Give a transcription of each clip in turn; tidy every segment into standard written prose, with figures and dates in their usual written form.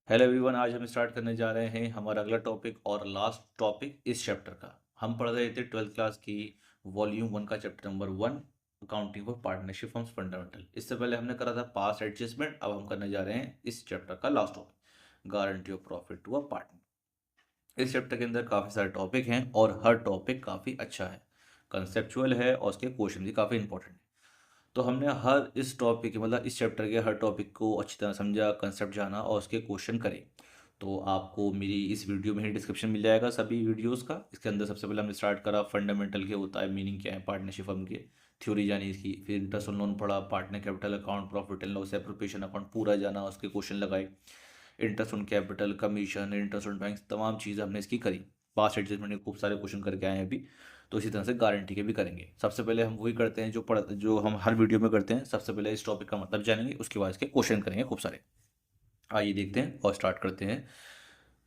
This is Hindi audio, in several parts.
हेलो एवरीवन, आज हम स्टार्ट करने जा रहे हैं हमारा अगला टॉपिक और लास्ट टॉपिक इस चैप्टर का। हम पढ़ रहे थे 12th क्लास की वॉल्यूम 1 का chapter number 1, accounting for partnership forms fundamental. इससे पहले हमने करा था पास एडजस्टमेंट। अब हम करने जा रहे हैं इस चैप्टर का last topic, guarantee of profit to a partner. इस चैप्टर के अंदर काफ़ी सारे टॉपिक हैं और हर टॉपिक काफ़ी अच्छा है, कंसेप्चुअल है और उसके क्वेश्चन भी काफ़ी इंपॉर्टेंट है। तो हमने हर इस टॉपिक मतलब इस चैप्टर के हर टॉपिक को अच्छी तरह समझा, कंसेप्ट जाना और उसके क्वेश्चन करे। तो आपको मेरी इस वीडियो में ही डिस्क्रिप्शन मिल जाएगा सभी वीडियोस का। इसके अंदर सबसे पहले हमने स्टार्ट करा फंडामेंटल के होता है, मीनिंग क्या है पार्टनरशिप फर्म के, थ्योरी जानी इसकी। फिर इंटरेस्ट ऑन लोन पढ़ा, partner capital account, profit and loss appropriation account पूरा जाना, उसके क्वेश्चन लगाए। Interest on capital, commission, interest on bank, तमाम चीज़ें हमने इसकी करी। पास्ट एडजस्टमेंट के खूब सारे क्वेश्चन करके आए हैं अभी। तो इसी तरह से गारंटी के भी करेंगे। सबसे पहले हम वही करते हैं जो हम हर वीडियो में करते हैं। सबसे पहले इस टॉपिक का मतलब जानेंगे, उसके बाद इसके क्वेश्चन करेंगे खूब सारे। आइए देखते हैं और स्टार्ट करते हैं।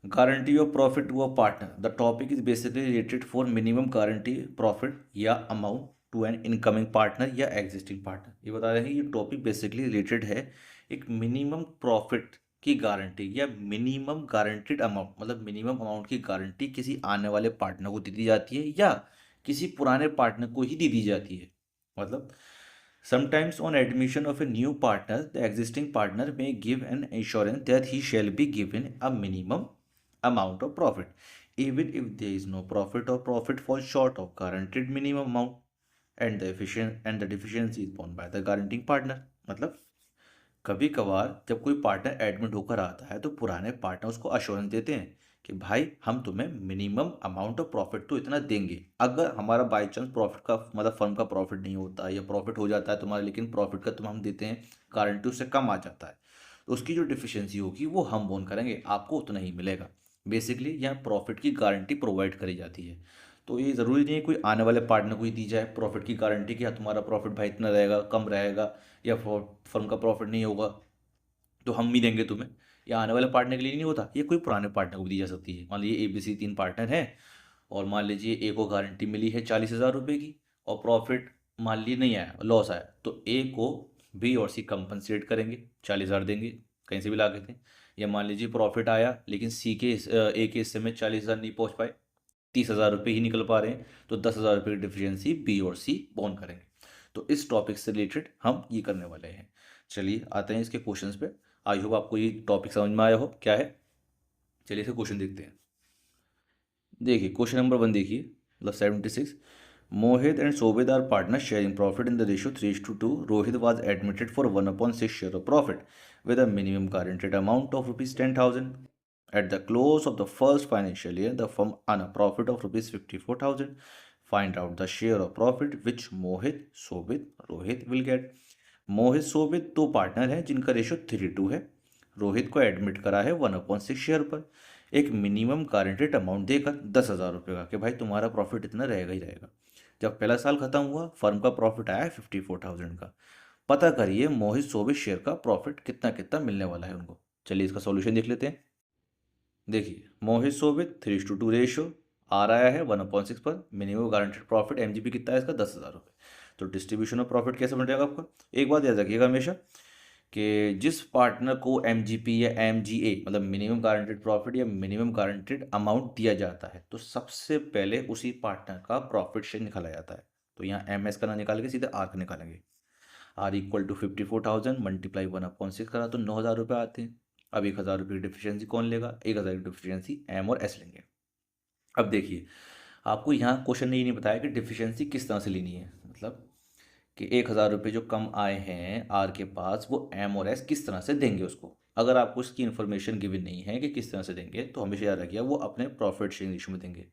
Guarantee of profit to a partner. The topic is basically related for minimum guarantee profit या amount to an incoming partner या एग्जिस्टिंग पार्टनर। ये बता रहे हैं कि ये टॉपिक बेसिकली रिलेटेड है एक मिनिमम प्रॉफिट की गारंटी या मिनिमम गारंटीड अमाउंट, मतलब मिनिमम अमाउंट की गारंटी किसी आने वाले पार्टनर को दे दी जाती है या किसी पुराने पार्टनर को ही दे दी जाती है। मतलब sometimes on admission of a new partner, the existing partner may give an assurance that he shall be given a minimum amount of profit, even if there is no profit or profit falls short of guaranteed minimum amount, and the deficiency is borne by the guaranteeing partner. मतलब कभी कभार जब कोई पार्टनर एडमिट होकर आता है तो पुराने पार्टनर उसको अश्योरेंस देते हैं कि भाई हम तुम्हें मिनिमम अमाउंट ऑफ प्रॉफिट तो इतना देंगे। अगर हमारा बाई चांस प्रॉफिट का मतलब फर्म का प्रॉफिट नहीं होता या प्रॉफिट हो जाता है तुम्हारा, लेकिन प्रॉफिट का तुम हम देते हैं, गारंटी उससे कम आ जाता है, तो उसकी जो डिफिशियंसी होगी वो हम बोन करेंगे, आपको उतना ही मिलेगा। बेसिकली यहाँ प्रॉफिट की गारंटी प्रोवाइड करी जाती है। तो ये ज़रूरी नहीं है कोई आने वाले पार्टनर को ही दी जाए प्रॉफिट की गारंटी कि हाँ तुम्हारा प्रॉफिट भाई इतना रहेगा, कम रहेगा, या फर्म का प्रॉफिट नहीं होगा तो हम भी देंगे तुम्हें। या आने वाले पार्टनर के लिए नहीं होता, ये कोई पुराने पार्टनर को भी दी जा सकती है। मान लीजिए ABC 3 पार्टनर हैं और मान लीजिए ए को गारंटी मिली है 40,000 रुपये की और प्रॉफिट मान लीजिए नहीं आया, लॉस आया, तो ए को बी और सी कंपनसेट करेंगे, 40,000 देंगे कहीं से भी ला के थे। या मान लीजिए प्रॉफिट आया लेकिन ए के हिस्से में 40,000 नहीं पहुंच पाए, 30,000 रुपये ही निकल पा रहे हैं, तो 10,000 रुपये की डिफिशियंसी बी और सी बॉन्ड करेंगे। तो इस टॉपिक से रिलेटेड हम ये करने वाले हैं। चलिए आते हैं इसके क्वेश्चंस पे। आई होप आपको ये टॉपिक समझ में आया हो क्या है। चलिए इसके क्वेश्चन देखते हैं। देखिए क्वेश्चन नंबर 1 देखिए, मतलब 76। Mohit and Sobit are partner sharing profit in the ratio 3:2। Rohit was admitted for 1/6 share of profit with a minimum guaranteed amount of rupees 10,000. At the close of the first financial year, the firm earned a profit of rupees 54,000. Find out the share of profit which Mohit, Sobit, Rohit will get. मोहित सोबित दो पार्टनर हैं जिनका रेशियो 3:2 है। रोहित को एडमिट करा है 1/6 शेयर पर एक मिनिमम गारंटेड अमाउंट देकर 10,000 रुपये का कि भाई तुम्हारा प्रॉफिट इतना रहेगा ही रहेगा। जब पहला साल खत्म हुआ फर्म का प्रॉफिट आया 54,000 का। पता करिए मोहित सोबित शेयर का प्रॉफिट कितना कितना मिलने वाला है उनको। चलिए इसका सॉल्यूशन देख लेते हैं। देखिए मोहित सोबित 3:2 रेशियो आ रहा है 1/6 पर, मिनिमम गारंटेड प्रॉफिट MGP कितना है इसका 10,000 रुपये। तो डिस्ट्रीब्यूशन ऑफ प्रॉफिट कैसे बन जाएगा आपका, एक बात याद रखिएगा हमेशा कि जिस पार्टनर को MGP या MGA मतलब मिनिमम गारंटेड प्रॉफिट या मिनिमम गारंटेड अमाउंट दिया जाता है तो सबसे पहले उसी पार्टनर का प्रॉफिट शेयर निकाला जाता है। तो यहाँ MS का ना निकाल के सीधे R का निकालेंगे। R = 54,000 मल्टीप्लाई 1/6 करा तो 9,000 रुपये आते हैं। अब 1,000 रुपये की डिफिशियंसी कौन लेगा, 1,000 की डिफिशियंसी M और S लेंगे। अब देखिए आपको यहाँ क्वेश्चन ने ये नहीं बताया कि डिफिशियंसी किस तरह से लेनी है, मतलब कि 1,000 रुपये जो कम आए हैं आर के पास वो M और S किस तरह से देंगे उसको। अगर आपको इसकी इन्फॉर्मेशन गिवन नहीं है कि किस तरह से देंगे तो हमेशा याद रखिए वो अपने प्रॉफिट शेयरिंग रेशियो में देंगे।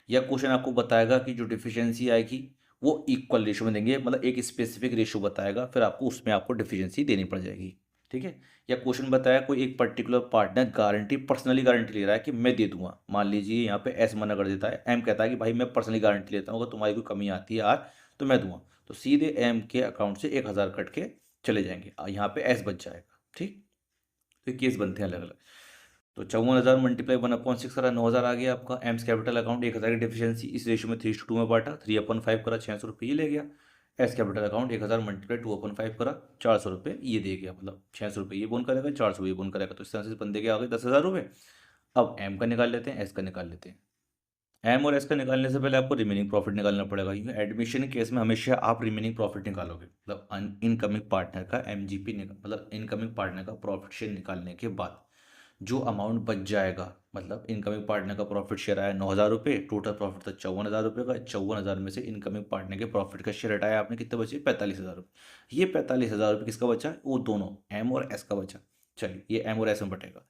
या क्वेश्चन आपको बताएगा कि जो डिफिशियंसी आएगी वो इक्वल रेशियो में देंगे, मतलब एक स्पेसिफिक रेशियो बताएगा फिर आपको उसमें आपको डिफिशियंसी देनी पड़ जाएगी। ठीक है। या क्वेश्चन बताया कोई एक particular partner guarantee personally guarantee ले रहा है कि मैं दे दूंगा, मान लीजिए यहाँ पे S मना कर देता है, M कहता है कि भाई मैं पर्सनली गारंटी लेता हूँ, अगर तुम्हारी कोई कमी आती है यार तो मैं दूंगा, तो सीधे M के अकाउंट से 1,000 कट के चले जाएंगे, यहाँ पे S बच जाएगा। ठीक। तो केस बनते हैं अलग अलग। तो 54,000 मल्टीप्लाई 1/6 करा 9,000 आ गया आपका। एम्स कैपिटल अकाउंट 1,000 की डिफिशियंसी इस रेशियो में 3:2 में बांटा, 3/5 करा 600 रुपये ये ले गया। एस कैपिटल अकाउंट 1000 मल्टीप्लाई 2/5 करा, 400 रुपये ये दे गया, मतलब 600 रुपये ये बोन करेगा, 400 ये बोन करेगा, तो इस तरह से बंदे के आ गए 10,000 रुपये। अब एम का निकाल लेते हैं, एस का निकाल लेते हैं। एम और एस का निकालने से पहले आपको रिमेनिंग प्रॉफिट निकालना पड़ेगा, क्योंकि एडमिशन के केस में हमेशा आप रिमेनिंग प्रॉफिट निकालोगे, मतलब इनकमिंग पार्टनर का एमजीपी मतलब इनकमिंग पार्टनर का प्रॉफिट शेयर निकालने के बाद जो अमाउंट बच जाएगा, मतलब इनकमिंग पार्टनर का प्रॉफिट शेयर आया 9,000 रुपये, टोटल प्रॉफिट था 54,000 रुपये का, 54,000 में से इनकमिंग पार्टनर के प्रॉफिट का शेयर हटाया आपने, कितने बचे 45,000 रुपये। ये 45,000 रुपये किसका बचा, वो दोनों एम और एस का बचा। चलिए ये एम और एस में बटेगा।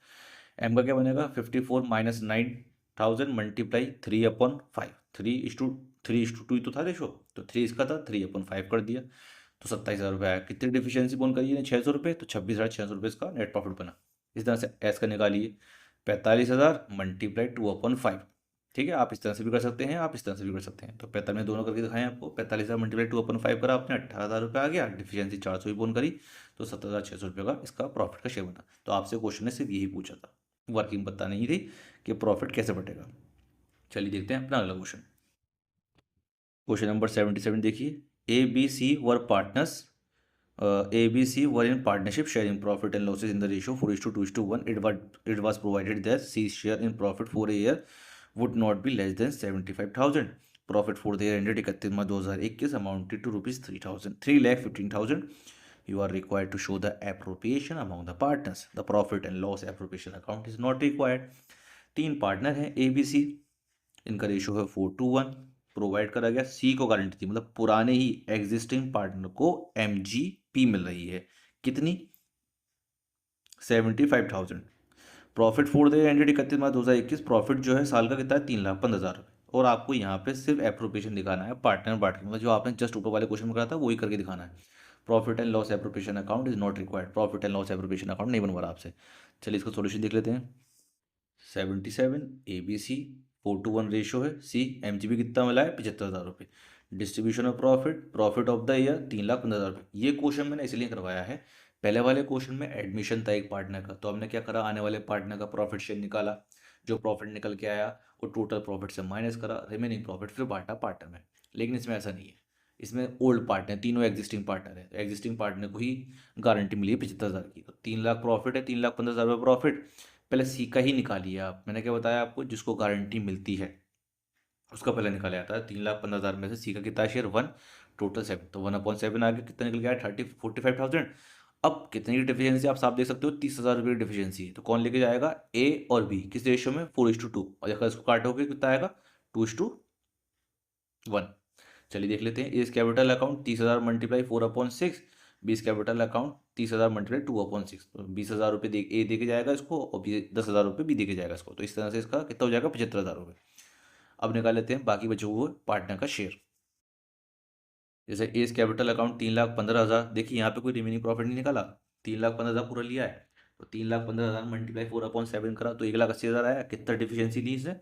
एम का क्या बनेगा, 54 माइनस 9,000 मल्टीप्लाई 3/5, 3:2 ही तो था रेशो, तो 3 इसका था, 3/5 कर दिया, तो 27,000 रुपये आया। कितनी डिफिशियंसी बोन करी है, 600 रुपये, तो 26,600 रुपये इसका नेट प्रॉफिट बना। इस तरह से एस का निकालिए, 45,000 मल्टीप्लाई 2/5। ठीक है, आप इस तरह से भी कर सकते हैं, आप इस तरह से भी कर सकते हैं। तो 45 में दोनों करके दिखाएं आपको, 45,000 मल्टीप्लाई 2/5 करा आपने, 18,000 रुपये आ गया, डिफिशियंसी 400 ही बोन करी, तो 17,600 रुपये का इसका प्रॉफिट का शेयर बना। तो आपसे क्वेश्चन ने सिर्फ यही पूछा था, वर्किंग पता नहीं थी कि प्रॉफिट कैसे बटेगा। चलिए देखते हैं अपना अगला क्वेश्चन। क्वेश्चन नंबर 77 देखिए, A B C were partners, A B C were in partnership sharing profit and losses in the ratio 4:2:1. It was provided that C's share in profit for a year would not be less than 75,000. Profit for the year ended 31 March 2021 amounted to rupees 3,15,000. You are required to show the appropriation among the partners. The profit and loss appropriation account is not required. 3 partner हैं ए बी सी, इनका रेशियो है 4:1, प्रोवाइड करा गया, सी को गारंटी थी, मतलब पुराने ही एग्जिस्टिंग पार्टनर को एमजीपी मिल रही है, कितनी 75,000। Profit for the ended 31 March 2021, profit जो है साल का कितना है 3,15,000 रुपये, और आपको यहाँ पे सिर्फ एप्रोप्रिएशन दिखाना है पार्टनर बांट के, मतलब जो आपने जस्ट ऊपर वाले क्वेश्चन में करा था वही करके दिखाना है। Profit and loss appropriation account is not required, profit and loss appropriation account नहीं बनवा रहा आपसे। चलिए इसका सोल्यूशन देख लेते हैं। 77 ए बी सी 4:1 रेशो है, सी एमजीबी कितना मिला है 75,000 रुपये। Distribution of profit, profit of the year 3,15,000 रुपये। ये क्वेश्चन मैंने इसलिए करवाया है, पहले वाले क्वेश्चन में एडमिशन था एक पार्टनर का, तो हमने क्या करा, आने वाले पार्टनर का प्रॉफिट शेयर निकाला, जो प्रॉफिट निकल के आया वो टोटल प्रॉफिट से माइनस करा, रिमेनिंग प्रॉफिट फिर बांटा पार्टनर में। लेकिन इसमें ऐसा नहीं है, इसमें ओल्ड पार्टनर, तीनों एग्जिस्टिंग पार्टनर है, तो एग्जिस्टिंग पार्टनर को ही गारंटी मिली है 75,000 की, तो 3,00,000 प्रॉफिट है, 3,15,000 रुपये प्रॉफिट। पहले सी का ही निकालिए आप, मैंने क्या बताया आपको, जिसको गारंटी मिलती है उसका पहले निकाला जाता है। 3,15,000 में से सी का कितना शेयर 1, टोटल 7, तो 1/7 आ गया, कितना निकल गया 45,000। अब कितनी की डिफिशियंसी आप साफ देख सकते हो, 30,000 रुपये की डिफिशियंसी है, तो कौन लेके जाएगा, ए और बी, किस रेशियो में 4:2, और अगर इसको काटोगे कितना आएगा 2:1। चलिए देख लेते हैं, इस कैपिटल अकाउंट 30,000 मल्टीप्लाई 4/6, बीस कैपिटल अकाउंट 30,000 मल्टीप्लाई 2/6, तो 20,000 रुपये दे ए दे के जाएगा इसको, और 10,000 रुपये बी दे के जाएगा इसको, तो इस तरह से इसका कितना हो जाएगा 75,000 रुपये। अब निकाल लेते हैं बाकी बचे हुए पार्टनर का शेयर। जैसे एस कैपिटल अकाउंट 3,15,000, देखिए यहाँ पे कोई रिमेनिंग प्रॉफिट नहीं निकाला, 3,15,000 पूरा लिया है, तो 3,15,000 मल्टीप्लाई 4/7 करा तो 1,80,000 आया। कितना डिफिशियंसी ली इसने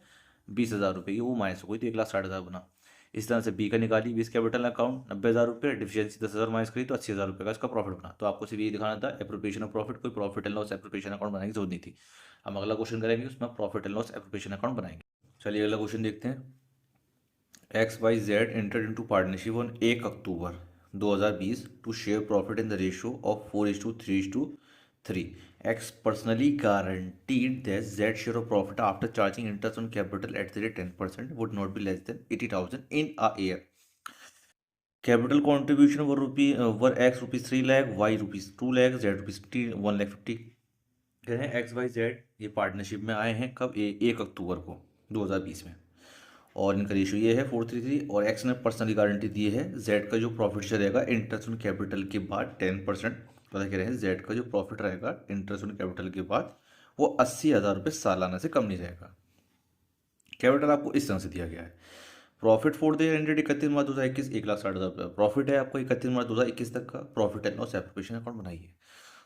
20,000 रुपये की, वो माइनस हो गई तो 1,60,000 बना। इस तरह से बी का निकाली, बीस कैपिटल अकाउंट 90,000 रुपये, डिफिशियंसी 10,000 माइनस करी तो 80,000 रुपये का इसका प्रॉफिट बना। तो आपको सिर्फ ये दिखाना था एप्रोप्रिएशन ऑफ प्रॉफिट, कोई profit and loss appropriation account बनाने की जरूरत नहीं थी। हम अगला क्वेश्चन करेंगे, उसमें profit and loss appropriation account बनाएंगे। चलिए अगला क्वेश्चन देखते हैं। XYZ entered into partnership on 1 October 2020 to share profit in the ratio of 4:3:3. X personally guaranteed that Z share of profit after charging interest on capital at the rate 10% would not be less than 80,000 in a year. Capital contribution were X rupees 3 lakh, Y rupees 2 lakh, Z rupees 1,50,000. कह रहे हैं XYZ ये पार्टनरशिप में आए हैं कब, 1 अक्टूबर को 2020 में, और इनका रेशियो ये है 4:3, और एक्स ने पर्सनली गारंटी दी है जेड का जो प्रॉफिट शेयर रहेगा इंटरेस्ट ऑन कैपिटल के बाद 10%, पता कह रहे हैं जेड का जो प्रॉफिट रहेगा इंटरेस्ट ऑन कैपिटल के बाद वो 80,000 रुपये सालाना से कम नहीं रहेगा। कैपिटल आपको इस तरह से दिया गया है। प्रॉफिट फॉर द एंडेड 31 मार्च 2021 1,60,000 रुपये प्रॉफिट है आपको 31 मार्च 2021 तक का। Profit and loss appropriation account बनाइए।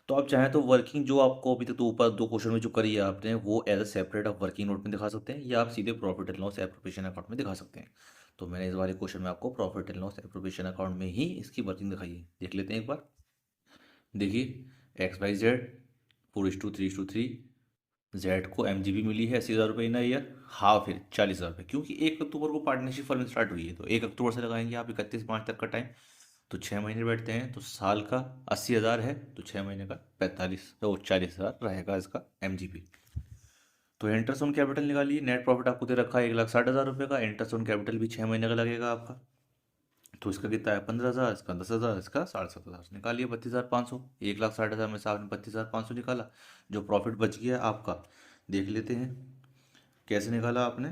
तो आप चाहें तो वर्किंग जो आपको अभी तक तो ऊपर दो क्वेश्चन में जो करी है आपने वो एज अ सेपरेट आप वर्किंग नोट में दिखा सकते हैं, या आप सीधे profit and loss appropriation account में दिखा सकते हैं। तो मैंने इस वाले क्वेश्चन में आपको profit and loss appropriation account में ही इसकी वर्किंग दिखाई है। देख लेते हैं एक बार। देखिए XYZ 4:3:3, जेड को एमजीबी मिली है 80,000 रुपये इन ईयर, हाफ है 40,000 रुपये, क्योंकि 1 अक्टूबर को पार्टनरशिप फर्म स्टार्ट हुई है, तो 1 अक्टूबर से लगाएंगे आप 31 मार्च तक का टाइम, तो 6 महीने बैठते हैं तो साल का 80,000 है, तो 6 महीने का 45 तो 40,000 रहेगा इसका MGP। तो इंटरेस्ट ऑन कैपिटल निकालिए। नेट प्रॉफिट आपको दे रखा है 1,60,000 रुपये का, इंटरेस्ट ऑन कैपिटल भी 6 महीने का लगेगा आपका। तो इसका कितना है 15,000, इसका 10,000, इसका 7,500 निकालिए 32,500। 1,60,000 में से आपने 32,500 निकाला। जो प्रॉफिट बच गया आपका देख लेते हैं कैसे निकाला आपने,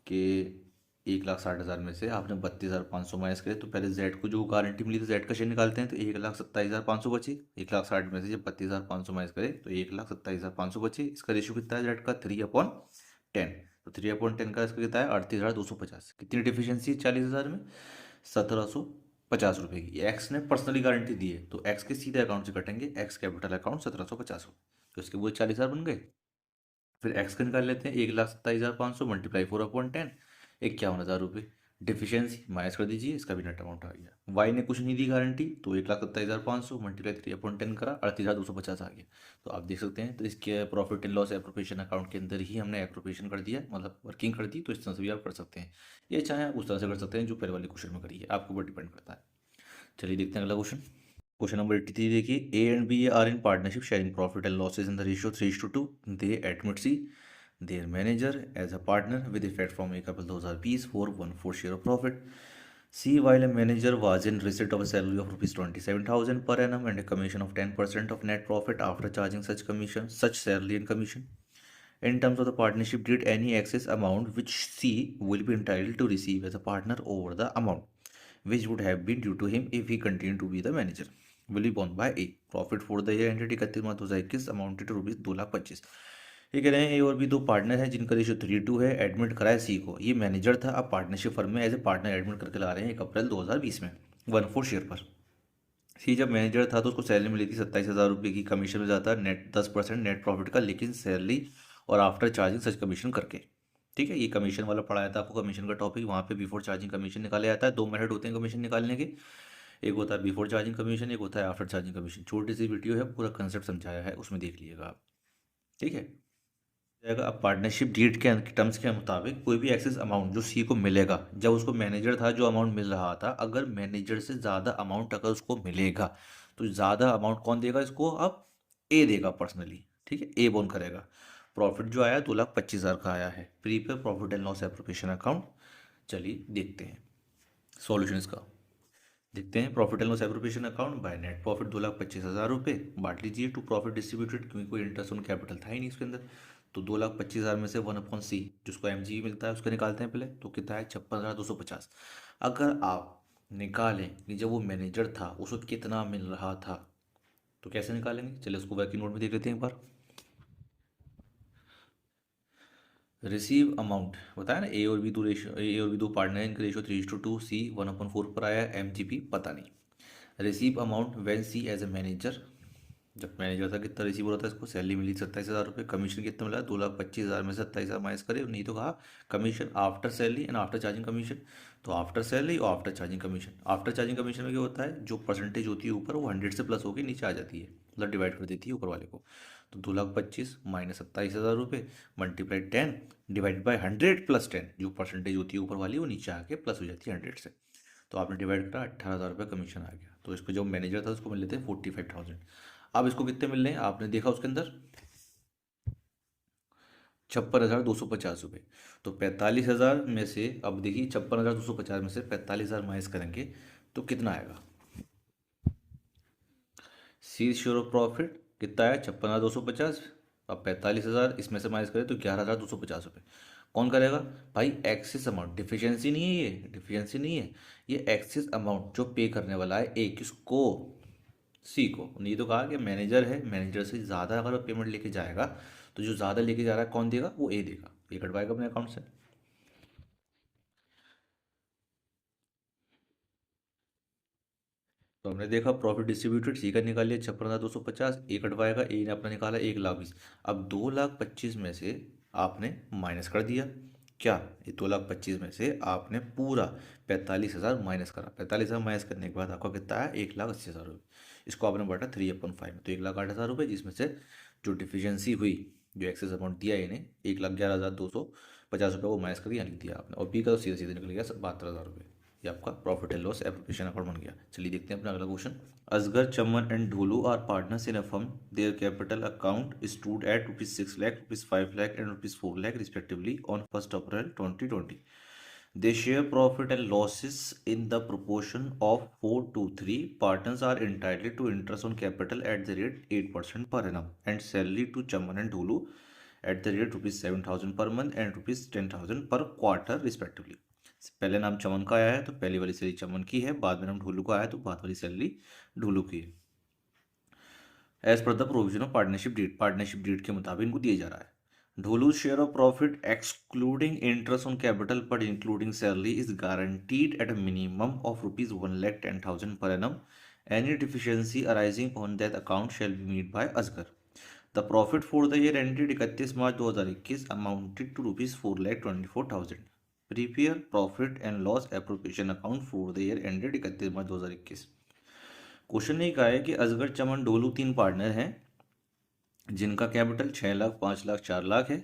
कि 1,60,000 में से आपने 32,500 माइनस करे। तो पहले जेड को जो गारंटी मिली थी जेड का शेयर निकालते हैं। तो 1,27,500 बची। 1,60,000 में से जब 32,500 माइनस करे तो 1,27,500 बची। इसका रेशियो कितना है जेड का 3/10। तो 3/10 का इसका कितना है 38,250। कितनी डिफिशियंसी 40,000 में 1,750 रुपये की। एक्स ने पर्सनली गारंटी दी है तो एक्स के सीधे अकाउंट से कटेंगे, एक्स कैपिटल अकाउंट 1,750 हो, तो इसके वो 40,000 बन गए। फिर एक्स का निकाल लेते हैं 1,27,500 मल्टीप्लाई 4/10, 51,000 रुपये। डिफिशियंसी माइनस कर दीजिए, इसका भी नेट अमाउंट आ गया। वाई ने कुछ नहीं दी गारंटी, तो 1,27,500 मल्टीप्लाई 3/10 करा 38,250 आ गया। तो आप देख सकते हैं तो इसके profit and loss appropriation account के अंदर ही हमने एप्रोप्रिएशन कर दिया, मतलब वर्किंग कर दी। तो इस तरह से भी आप कर सकते हैं, ये चाहे आप उस तरह से कर सकते हैं जो पहले वाले क्वेश्चन में करिए, आपके ऊपर डिपेंड करता है। चलिए देखते हैं अगला क्वेश्चन। क्वेश्चन नंबर 83 देखिए, A and B are in partnership sharing profit and losses in the ratio 3:2। They admit C their manager as a partner with effect from April 2020 for 1/4 share of profit. C, while a manager was in receipt of a salary of rupees 27,000 per annum and a commission of 10% of net profit after charging such salary and commission. In terms of the partnership, did any excess amount which C will be entitled to receive as a partner over the amount which would have been due to him if he continued to be the manager will be borne by A. Profit for the year ended 31/मार्च 2021 amounted to rupees 2,25,000। ये कह रहे हैं ए और बी दो पार्टनर हैं जिनका रेशियो 3:2 है। एडमिट कराया सी को, ये मैनेजर था, अब पार्टनरशिप फर्म में एज ए पार्टनर एडमिट करके ला रहे हैं 1 अप्रैल 2020 में 1/4 शेयर पर। सी जब मैनेजर था तो उसको सैलरी मिली थी 27,000 रुपये की, कमीशन मिल जाता है नेट 10% नेट प्रॉफिट का, लेकिन सैलरी और आफ्टर चार्जिंग सच कमीशन करके। ठीक है, ये कमीशन वाला पढ़ाया था आपको, कमीशन का टॉपिक, वहाँ पे बिफोर चार्जिंग कमीशन निकाला जाता है। 2 मेथड होते हैं कमीशन निकालने के, एक होता है बिफोर चार्जिंग कमीशन, एक होता है आफ्टर चार्जिंग कमीशन। छोटी सी वीडियो है, पूरा कंसेप्ट समझाया है, उसमें देख लीजिएगा आप। ठीक है, जाएगा। अब पार्टनरशिप डीड के टर्म्स के मुताबिक कोई भी एक्सेस अमाउंट जो सी को मिलेगा, जब उसको मैनेजर था जो अमाउंट मिल रहा था, अगर मैनेजर से ज़्यादा अमाउंट अगर उसको मिलेगा तो ज़्यादा अमाउंट कौन देगा इसको, अब ए देगा पर्सनली। ठीक है, ए बोन करेगा। प्रॉफिट जो आया 2,25,000 का आया है, प्री पे profit and loss appropriation account. चलिए देखते हैं सॉल्यूशन इसका। देखते हैं profit and loss appropriation account by net profit 2,25,000 रुपये बांट लीजिए टू प्रॉफिट डिस्ट्रीब्यूटेड, क्योंकि कोई इंटरेस्ट ऑन कैपिटल था ही नहीं उसके अंदर। तो 2,25,000 में से 1/C जिसको MGE मिलता है उसका निकालते हैं पहले। तो कितना है 56,250। अगर आप निकालें कि जब वो मैनेजर था उसको कितना मिल रहा था तो कैसे निकालेंगे, चलिए उसको वर्किंग नोट में देख लेते हैं एक बार। रिसीव अमाउंट बताया ना, ए और बी दो रेशियो, ए और बी दो पार्टनर है, इनका रेशियो 3:2, सी 1/4 पर आया, MGP पता नहीं। Receive amount when C as a manager, जब मैनेजर था कितना रिसीव हो रहा था, इसको सैलरी मिली 27,000 रुपये, कमीशन कितना मिला 2,25,000 में से 27,000 माइनस करे, नहीं तो कहा commission after salary and after charging commission. तो आफ्टर सैलरी और after charging commission, after charging commission में क्या होता है, जो परसेंटेज होती है ऊपर वो 100 से प्लस होकर नीचे आ जाती है, मतलब डिवाइड कर देती है ऊपर वाले को। तो 2,25,000 माइनस 27,000 रुपये मल्टीप्लाई 10 डिवाइड बाई 100 प्लस 10, जो परसेंटेज होती है ऊपर वाली वो नीचे आके प्लस हो जाती है 100 से। तो आपने डिवाइड करा 18,000 रुपये कमीशन आ गया। तो इसको जो मैनेजर था उसको मिल लेते हैं 45,000। अब इसको कितने मिल रहे हैं आपने देखा उसके अंदर 56,250 रुपये। तो 45,000 में से, अब देखिए 56,250 में से 45,000 माइनस करेंगे तो कितना आएगा। सी शेयर ऑफ प्रॉफिट कितना है 56,250। अब 45,000 इसमें से माइनस करें तो 11,250 रुपये। कौन करेगा भाई, एक्सेस अमाउंट, डिफिशियंसी नहीं है, ये डिफिशियंसी नहीं है, ये एक्सेस अमाउंट जो पे करने वाला है ए किसको, सी को। नहीं तो कहा कि मैनेजर है, मैनेजर से ज़्यादा अगर पेमेंट लेके जाएगा तो जो ज़्यादा लेके जा रहा है कौन देगा, वो ए देगा, ये कटवाएगा अपने अकाउंट से। तो हमने देखा प्रॉफिट डिस्ट्रीब्यूटेड सी का निकाल लिया 56,250, ए कटवाएगा, ए ने अपना निकाला 1,20,000। अब 2,25,000 में से आपने माइनस कर दिया क्या, ये 2,25,000 में से आपने पूरा 45,000 माइनस करा। 45,000 माइनस करने के बाद आपका कितना है 1,80,000 रुपये। इसको आपने बांटा 3/5 में, तो 1,08,000 रुपये, जिसमें से जो डिफिशियंसी हुई, जो एक्सेस अमाउंट दिया इन्हें 1,11,250 रुपये, वो माइनस कर दिया, लिख दिया आपने। और बी का तो सीधे सीधे निकल गया 72,000 रुपये। ये आपका profit and loss appropriation account बन गया। चलिए देखते हैं अपना अगला question. Asgar, Chaman and Dholu are partners in a firm. Their capital account stood at ₹6 lakh, ₹5 lakh and ₹4 lakh respectively on 1st April 2020. They share profit and losses in the proportion of 4:3. Partners are entitled to interest on capital at the rate 8% per annum and salary to Chaman and Dhulu at the rate ₹7,000 per month and ₹10,000 per quarter respectively. पहले नाम चमन का आया है तो पहली वाली सैलरी चमन की है, बाद में नाम ढोलू का आया तो बाद वाली सैलरी ढोलू की है। As per the provision of partnership deed के मुताबिक इनको दिया जा रहा है। ढोलू share of profit excluding interest on capital but including salary is guaranteed at a minimum of ₹1,10,000 per annum. Any deficiency arising on that account shall be made by Asgar. The profit for the year ended 31 March 2021 amounted to ₹4,24,000. Prepare profit and loss appropriation account for the year ended 31 March 2021। Question ने कहा है कि असगर, चमन, ढोलू 3 पार्टनर हैं जिनका कैपिटल 6 लाख, 5 लाख, 4 लाख है।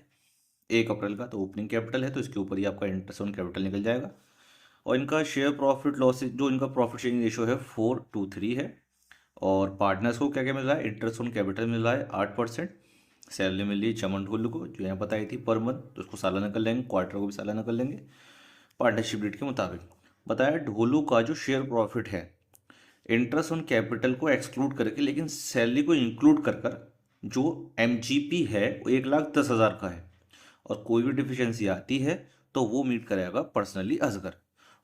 1 अप्रैल का तो ओपनिंग कैपिटल है, तो इसके ऊपर ही आपका इंटरेस्ट ऑन कैपिटल निकल जाएगा। और इनका शेयर प्रॉफिट लॉस, जो इनका प्रॉफिट शेयरिंग रेशियो है 4:3 है। और पार्टनर्स को क्या क्या मिल रहा है? इंटरेस्ट ऑन कैपिटल मिल रहा है 8%। सैलरी मिल रही है चमन ढोलू को, जो यहाँ बताई थी पर मंथ, तो उसको सालाना कर लेंगे, क्वार्टर को भी सालाना कर लेंगे पार्टनरशिप डेट के मुताबिक। बताया ढोलू का जो शेयर प्रॉफिट है इंटरेस्ट ऑन कैपिटल को एक्सक्लूड करके, लेकिन सैलरी को इंक्लूड कर कर जो MGP है वो 1,10,000 का है। और कोई भी डिफिशियंसी आती है तो वो मीट करेगा पर्सनली असगर।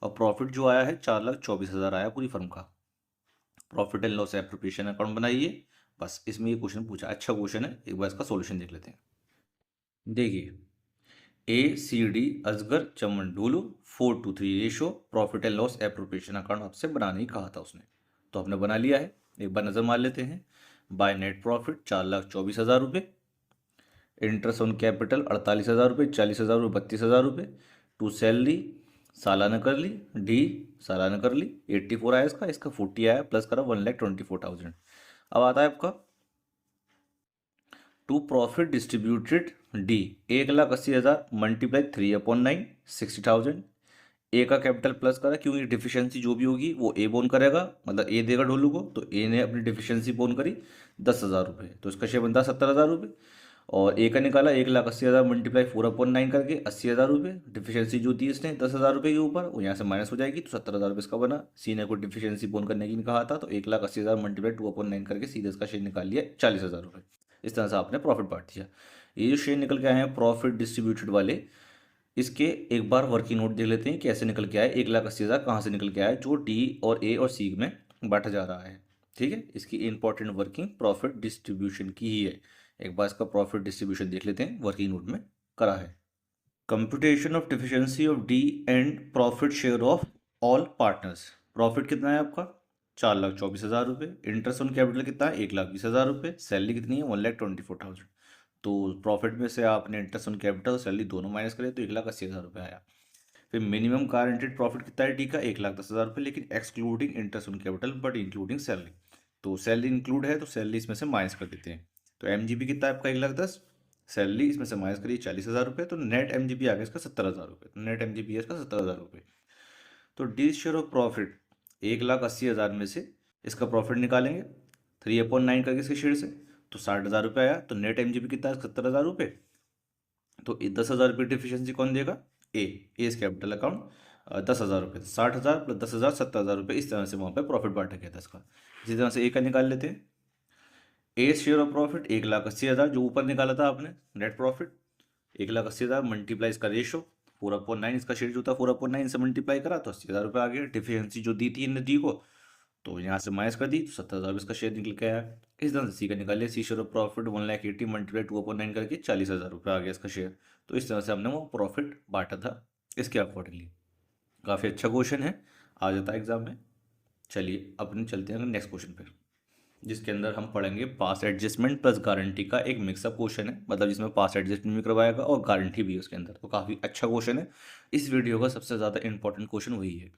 और प्रॉफिट जो आया है 4,24,000 आया पूरी फर्म का। Profit and loss appropriation account बनाइए, बस इसमें ये क्वेश्चन पूछा। अच्छा क्वेश्चन है, एक बार इसका सॉल्यूशन देख लेते हैं। देखिए ACD Asgar, Chaman, Dholu 4:3 ratio, profit and loss appropriation account आपसे बनाने ही कहा था उसने, तो हमने बना लिया है। एक बार नजर मार लेते हैं। बाय नेट प्रॉफिट 4,24,000 रुपये, इंटरेस्ट ऑन कैपिटल 48,000 रुपये, 40,000 रुपये, 32,000 रुपये, टू सैलरी सालाना कर ली, डी सालाना कर ली, 84 आया इसका 40 आया, प्लस करा 1,24,000। अब आता है आपका to profit distributed D, 1,80,000 multiply 3/9 60,000। A का कैपिटल प्लस करा, क्योंकि डिफिशियंसी जो भी होगी वो ए बोन करेगा, मतलब ए देगा ढोलू को, तो ए ने अपनी डिफिशियंसी बोन करी 10,000 रुपये, तो इसका शेयर बनता 70,000 रुपये। और ए का निकाला 1,80,000 मल्टीप्लाई 4/9 करके 80,000 रुपये। डिफिशियंसी जो थी इसने 10,000 रुपये के ऊपर, वो यहाँ से माइनस हो जाएगी, तो 70,000 रुपये इसका बना। सी ने कोई डिफिशियंसी बोन करने की नहीं कहा था, तो 1,80,000 मल्टीप्लाई 2/9 करके सीधे इसका शेयर निकाल लिया 40,000 रुपये। इस तरह से आपने प्रॉफिट बांट दिया। ये जो शेयर निकल के आए हैं प्रॉफिट डिस्ट्रीब्यूटेड वाले, इसके एक बार वर्किंग नोट देख लेते हैं कैसे निकल के आए। 1,80,000 कहाँ से निकल के आया, जो डी और ए और सी में बांटा जा रहा है। ठीक है, इसकी इंपॉर्टेंट वर्किंग प्रॉफिट डिस्ट्रीब्यूशन की ही है। एक बार इसका प्रॉफिट डिस्ट्रीब्यूशन देख लेते हैं, वर्किंग नोट में करा है। Computation of deficiency of D and profit share of all partners. Profit कितना है आपका 4,24,000 रुपये, इंटरेस्ट ऑन कैपिटल कितना है 1,20,000 रुपये, सैलरी कितनी है 1,24,000। तो प्रॉफिट में से आपने इंटरेस्ट ऑन कैपिटल और सैलरी दोनों माइनस करे तो 1,80,000 रुपये आया। फिर मिनिमम गारंटेड प्रॉफिट कितना है डी का 1,10,000 रुपये, लेकिन excluding interest on capital but including salary. तो सैलरी इंक्लूड है तो सैलरी इसमें से माइनस कर देते हैं। तो MGP कितना है आपका 1,10,000, सैलरी इसमें से माइनस करिए 40,000 रुपये, तो नेट MGP आ गया इसका 70,000 रुपये। तो नेट MGP है इसका 70,000 रुपये। तो डी शेयर ऑफ प्रॉफिट 1,80,000 में से इसका प्रॉफिट निकालेंगे 3/9 करके इसके शेयर से, तो 60,000 रुपये आया। तो नेट MGP कितना है 70,000 रुपये। तो 10,000 रुपये डिफिशियंसी कौन देगा, ए इस कैपिटल अकाउंट 10,000 रुपये, 60,000 प्लस 10,000 70,000 रुपये। इस तरह से वहाँ पे प्रॉफिट बांटा गया था इसका। इसी तरह से ए का निकाल लेते हैं। ए शेयर ऑफ प्रॉफिट 1,80,000 जो ऊपर निकाला था आपने नेट प्रॉफिट, 1,80,000 मल्टीप्लाई इसका रेशो 4/9, इसका शेयर जो था 4/9 से मल्टीप्लाई करा तो 80,000 रुपये आ गया। डिफिशियंसी जो दी थी इन डी को, तो यहाँ से माइनस कर दी, तो 70,000 इसका शेयर निकल के आया। इस तरह से सी का निकालिए, C share of profit 1,80,000 multiply 2/9 करके 40,000 रुपये आ गया इसका शेयर। तो इस तरह से हमने वो प्रॉफिट बांटा था इसके अकॉर्डिंगली। काफ़ी अच्छा क्वेश्चन है, आ जाता है एग्जाम में। चलिए अपन चलते हैं नेक्स्ट क्वेश्चन पर, जिसके अंदर हम पढ़ेंगे पास एडजस्टमेंट प्लस गारंटी का एक मिक्सअप क्वेश्चन है, मतलब जिसमें पास एडजस्टमेंट भी करवाएगा और गारंटी भी है उसके अंदर। तो काफ़ी अच्छा क्वेश्चन है, इस वीडियो का सबसे ज़्यादा इंपॉर्टेंट क्वेश्चन वही है।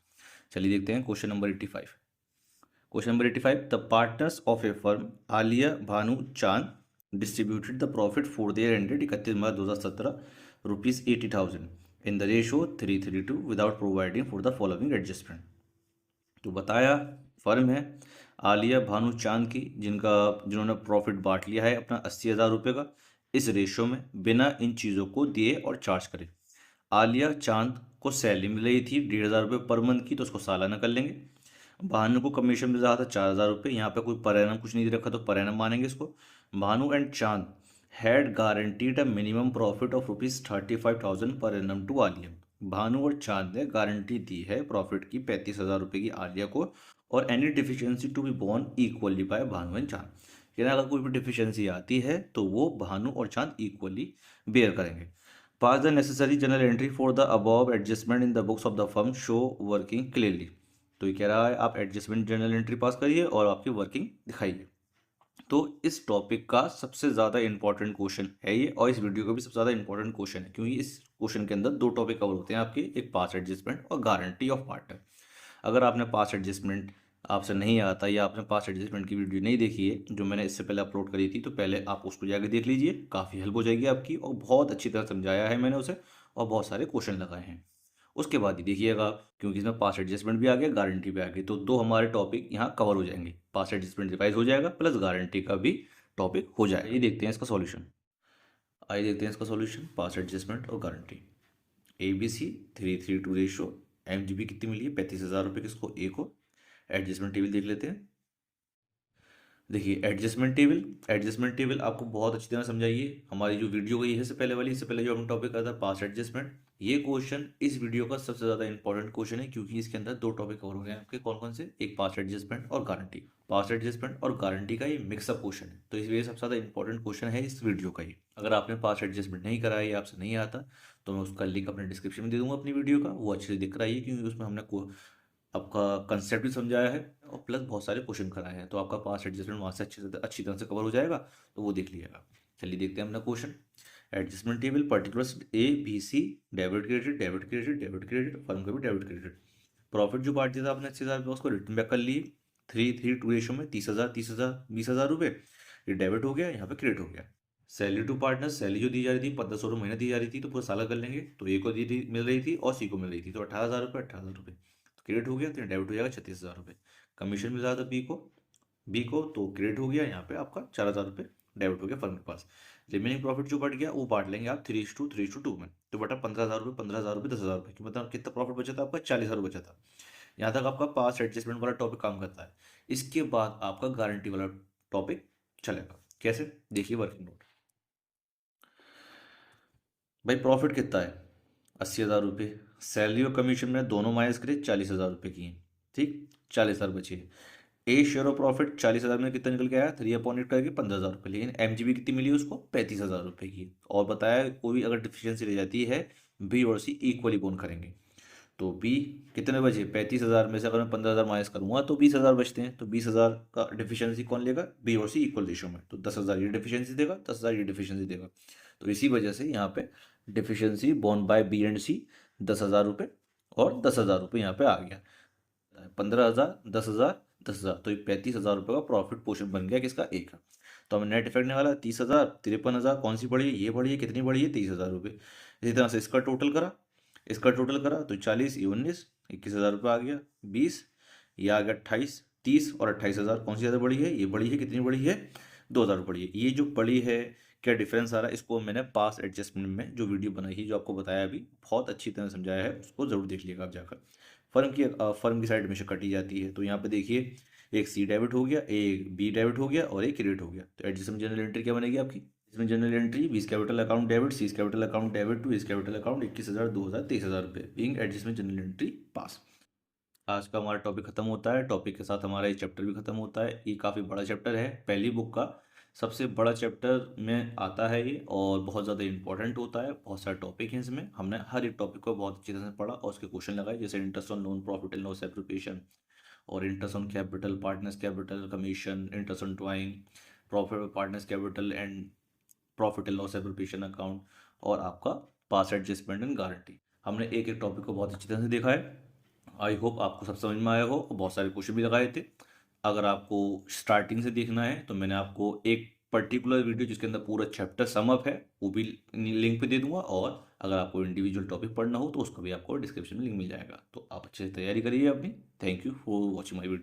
चलिए देखते हैं question number 85। Question number 85, the partners of a firm Aliya Bhanu Chand distributed the profit for the year ended 31 March 2017 ₹80,000 in the ratio 3:3 without providing for the following adjustment. तो बताया फर्म है आलिया भानु चांद की, जिन्होंने प्रॉफिट बांट लिया है अपना 80,000 रुपये का इस रेशो में बिना इन चीज़ों को दिए और चार्ज करे। आलिया चांद को सैलरी मिल रही थी 1,500 रुपये पर मंथ की, तो उसको सालाना कर लेंगे। भानु को कमीशन मिल रहा था 4,000 रुपये, यहाँ पे कोई पर एनम कुछ नहीं दे रखा तो पर एनम मानेंगे इसको। भानु एंड चांद had guaranteed a minimum profit of ₹35,000 per annum to Alia. Bhanu और चांद ने गारंटी दी है प्रॉफिट की 35,000 रुपये की आलिया को, और any deficiency to be borne equally by Bhanu and Chand. यानी अगर कोई भी डिफिशियंसी आती है तो वो भानु और चांद इक्वली बेयर करेंगे। Pass the necessary journal entry for the above adjustment in the books of the firm show working clearly. तो ये कह रहा है आप एडजस्टमेंट जनरल एंट्री पास करिए और आपकी वर्किंग दिखाइए। तो इस टॉपिक का सबसे ज़्यादा इंपॉर्टेंट क्वेश्चन है ये, और इस वीडियो का भी सबसे ज़्यादा इंपॉर्टेंट क्वेश्चन है, क्योंकि इस क्वेश्चन के अंदर दो टॉपिक कवर होते हैं आपके, एक पास एडजस्टमेंट और गारंटी ऑफ पार्टनर। अगर आपने पास एडजस्टमेंट आपसे नहीं आता या आपने पास एडजस्टमेंट की वीडियो नहीं देखी है जो मैंने इससे पहले अपलोड करी थी, तो पहले आप उसको जाकर देख लीजिए, काफ़ी हेल्प हो जाएगी आपकी, और बहुत अच्छी तरह समझाया है मैंने उसे और बहुत सारे क्वेश्चन लगाए हैं। उसके बाद ही देखिएगा, क्योंकि इसमें पास एडजस्टमेंट भी आ गया, गारंटी भी आ गई, तो दो हमारे टॉपिक यहाँ कवर हो जाएंगे। पास एडजस्टमेंट रिवाइज हो जाएगा प्लस गारंटी का भी टॉपिक हो जाएगा। ये देखते हैं इसका सॉल्यूशन। आइए देखते हैं इसका सॉल्यूशन, पास एडजस्टमेंट और गारंटी। ABC 3:3 रेशो, MGB कितनी मिली है 35,000 रुपये किसको, ए को। एडजस्टमेंट टेबल देख लेते हैं। देखिए एडजस्टमेंट टेबल आपको बहुत अच्छी तरह समझाइए, हमारी जो वीडियो गई है इससे पहले वाली, इससे पहले जो हमने टॉपिक करा था पास एडजस्टमेंट, ये क्वेश्चन इस वीडियो का सबसे ज़्यादा इंपॉर्टेंट क्वेश्चन है, क्योंकि इसके अंदर दो टॉपिक कवर हो गए हैं आपके, कौन कौन से, एक पास एडजस्टमेंट और गारंटी। पास एडजस्टमेंट और गारंटी का ये मिक्सअप क्वेश्चन है, तो इस वजह से सबसे ज़्यादा इंपॉर्टेंट क्वेश्चन है इस वीडियो का ही। अगर आपने पास एडजस्टमेंट नहीं कराया या आपसे नहीं आता, तो मैं उसका लिंक अपने डिस्क्रिप्शन में दे दूंगा अपनी वीडियो का, वो अच्छे से दिख रहा है, क्योंकि उसमें हमने आपका कंसेप्ट भी समझाया है और प्लस बहुत सारे क्वेश्चन कराए हैं, तो आपका पास एडजस्टमेंट वहाँ से अच्छी तरह से कवर हो जाएगा, तो वो देख लीजिएगा। चलिए देखते हैं अपना question. Adjustment table, particulars ABC, debit credit debit credit debit credit, firm का भी डेबिट क्रेडिट। प्रॉफिट जो बांट दिया था आपने 80,000 रुपये, उसको रिटर्न बैक कर लिए 3:3 रेशो में, 30,000 30,000 20,000 रुपये, ये डेबिट हो गया, यहाँ पे क्रेडिट हो गया। सैलरी टू पार्टनर, सैलरी जो दी जा रही थी 1,500 रुपये महीने दी जा रही थी, तो पूरा साल कर लेंगे, तो ए को मिल रही थी और सी को मिल रही थी, तो 18,000 रुपये 18,000 रुपये क्रेडिट हो गया, तो डेबिट हो जाएगा 36,000 रुपये। कमीशन मिल रहा था बी को तो क्रेडिट हो गया, यहाँ पे आपका 4,000 रुपये डेबिट हो गया फर्म के पास। रिमेनिंग प्रॉफिट जो बढ़ गया वो बांट लेंगे आप 3:2 में, तो बटा 15,000 रुपये 15,000 रुपये 10,000 रुपये की, मतलब कितना प्रॉफिट बचा था आपका, 40,000 बचा था। यहाँ तक आपका पास एडजस्टमेंट वाला टॉपिक काम करता है। इसके बाद आपका गारंटी वाला टॉपिक चलेगा। कैसे, देखिए वर्किंग नोट। भाई प्रॉफिट कितना है 80,000 रुपये, सैलरी और कमीशन में दोनों माइनस करे 40,000 रुपये की है, ठीक, 40,000 बचे। ए शेयर ऑफ प्रॉफिट 40,000 में कितना निकल के आया, 3/8 करके 15,000 रुपये, लेकिन MGB कितनी मिली उसको 35,000 रुपये की, और बताया कोई अगर डिफिशियंसी रह जाती है बी और सी इक्वली बोन करेंगे। तो बी कितने बचे, 35,000 में से अगर मैं 15,000 माइनस करूंगा तो 20,000 बचते हैं, तो 20,000 का डिफिशियंसी कौन लेगा, बी और सी इक्वल रेशो में, तो 10,000 ये डिफिशियंसी देगा 10,000 ये डिफिशियंसी देगा, तो इसी वजह से यहाँ पे deficiency borne by B and C 10,000 रुपये और 10,000 रुपये यहाँ पे आ गया, 15,000 10,000 10,000, तो ये 35,000 रुपये का प्रॉफिट पोर्शन बन गया किसका, एक का। तो हमें नेट इफेक्ट वाला 30,000 53,000, कौन सी बढ़ी है, ये बढ़ी है, कितनी बढ़ी है 30,000 रुपये। इसी तरह से इसका टोटल करा तो 40 ये 19 21,000 रुपये आ गया, 20 ये आ गया 28 30 और 28,000, कौन सी ज़्यादा बड़ी है, ये बड़ी है, कितनी बड़ी है 2,000 बड़ी है। ये जो बड़ी है क्या डिफरेंस आ रहा है, इसको मैंने पास एडजस्टमेंट में जो वीडियो बनाई है जो आपको बताया अभी, बहुत अच्छी तरह समझाया है, उसको ज़रूर देख लीजिएगा आप जाकर। फर्म की साइड हमेशा कटी जाती है, तो यहाँ पे देखिए एक सी डेबिट हो गया, एक बी डेबिट हो गया और एक क्रेडिट हो गया, तो एडजस्टमेंट जनरल एंट्री क्या बनेगी आपकी, इसमें journal entry B's capital account debit, C's capital account debit to इस कैपिटल अकाउंट 21,000 2,000 23,000 रुपये, being adjustment journal entry pass. आज का हमारा टॉपिक खत्म होता है, टॉपिक के साथ हमारा ये चैप्टर भी खत्म होता है। ये काफ़ी बड़ा चैप्टर है, पहली बुक का सबसे बड़ा चैप्टर में आता है ये, और बहुत ज़्यादा इंपॉर्टेंट होता है, बहुत सारे टॉपिक हैं इसमें, हमने हर एक टॉपिक को बहुत अच्छी तरह से पढ़ा और उसके क्वेश्चन लगाए, जैसे interest on loan, profit and loss application, और interest on capital, partners capital, commission, interest on drawing, profit partners capital and profit and loss application account, और आपका पास एडजस्टमेंट एंड गारंटी। हमने एक एक टॉपिक को बहुत अच्छी तरह से देखा है। आई होप आपको सब समझ में आया हो, और बहुत सारे क्वेश्चन भी लगाए थे। अगर आपको स्टार्टिंग से देखना है तो मैंने आपको एक पर्टिकुलर वीडियो जिसके अंदर पूरा चैप्टर समअप है वो भी लिंक पे दे दूंगा, और अगर आपको इंडिविजुअल टॉपिक पढ़ना हो तो उसका भी आपको डिस्क्रिप्शन में लिंक मिल जाएगा। तो आप अच्छे से तैयारी करिए अपनी। Thank you for watching my video.